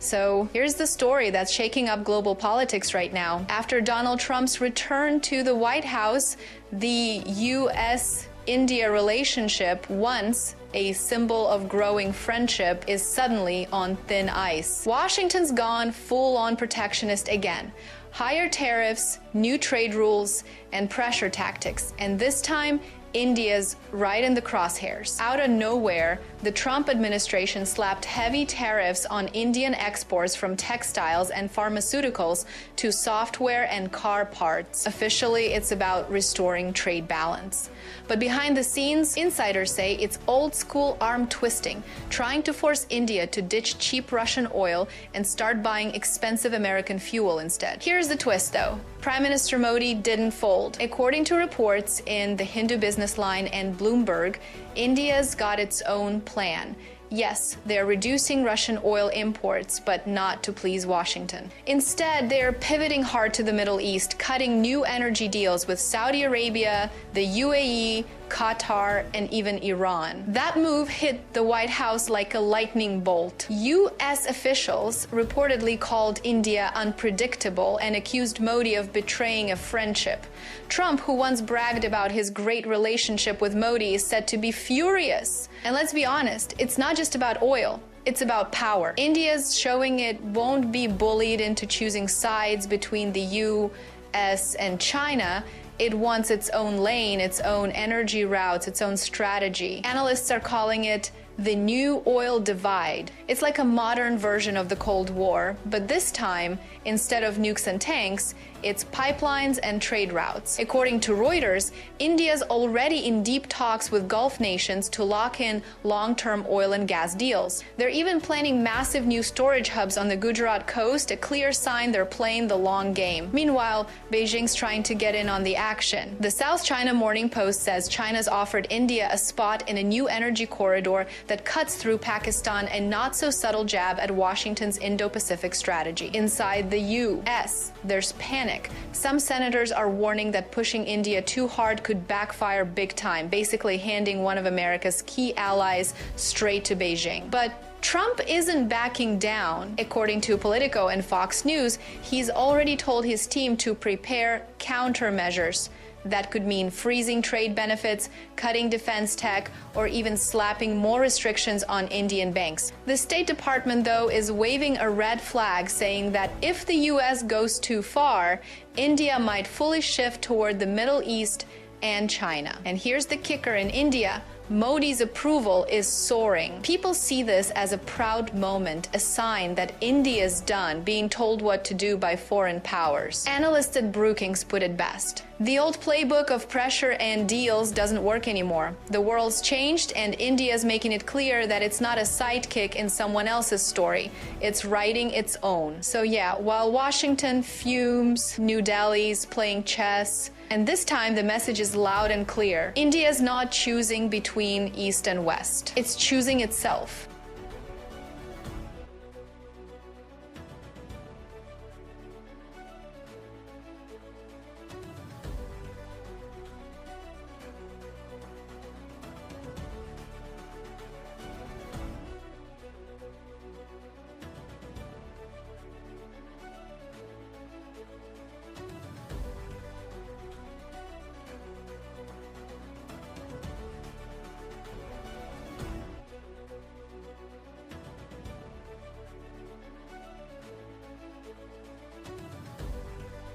So here's the story that's shaking up global politics right now. After Donald Trump's return to the White House, the US-India relationship, once a symbol of growing friendship, is suddenly on thin ice. Washington's gone full-on protectionist again. Higher tariffs, new trade rules, and pressure tactics. And this time, India's right in the crosshairs. Out of nowhere, the Trump administration slapped heavy tariffs on Indian exports from textiles and pharmaceuticals to software and car parts. Officially, it's about restoring trade balance. But behind the scenes, insiders say it's old-school arm twisting, trying to force India to ditch cheap Russian oil and start buying expensive American fuel instead. Here's the twist, though. Prime Minister Modi didn't fold. According to reports in the Hindu Business Line and Bloomberg, India's got its own plan. Yes, they're reducing Russian oil imports, but not to please Washington. Instead, they're pivoting hard to the Middle East, cutting new energy deals with Saudi Arabia, the UAE, Qatar, and even Iran. That move hit the White House like a lightning bolt. US officials reportedly called India unpredictable and accused Modi of betraying a friendship. Trump, who once bragged about his great relationship with Modi, is said to be furious. And let's be honest, it's not just about oil. It's about power. India's showing it won't be bullied into choosing sides between the US and China. It wants its own lane, its own energy routes, its own strategy. Analysts are calling it the new oil divide. It's like a modern version of the Cold War, but this time, instead of nukes and tanks, it's pipelines and trade routes. According to Reuters, India's already in deep talks with Gulf nations to lock in long-term oil and gas deals. They're even planning massive new storage hubs on the Gujarat coast, a clear sign they're playing the long game. Meanwhile, Beijing's trying to get in on the action. The South China Morning Post says China's offered India a spot in a new energy corridor that cuts through Pakistan, a not-so-subtle jab at Washington's Indo-Pacific strategy. Inside the US, there's panic. Some senators are warning that pushing India too hard could backfire big time, basically handing one of America's key allies straight to Beijing. But Trump isn't backing down. According to Politico and Fox News, he's already told his team to prepare countermeasures. That could mean freezing trade benefits, cutting defense tech, or even slapping more restrictions on Indian banks. The State Department, though, is waving a red flag, saying that if the US goes too far, India might fully shift toward the Middle East and China. And here's the kicker in India. Modi's approval is soaring. People see this as a proud moment, a sign that India's done being told what to do by foreign powers. Analysts at Brookings put it best. The old playbook of pressure and deals doesn't work anymore. The world's changed, and India's making it clear that it's not a sidekick in someone else's story. It's writing its own. So yeah, while Washington fumes, New Delhi's playing chess, and this time the message is loud and clear. India's not choosing between East and West. It's choosing itself.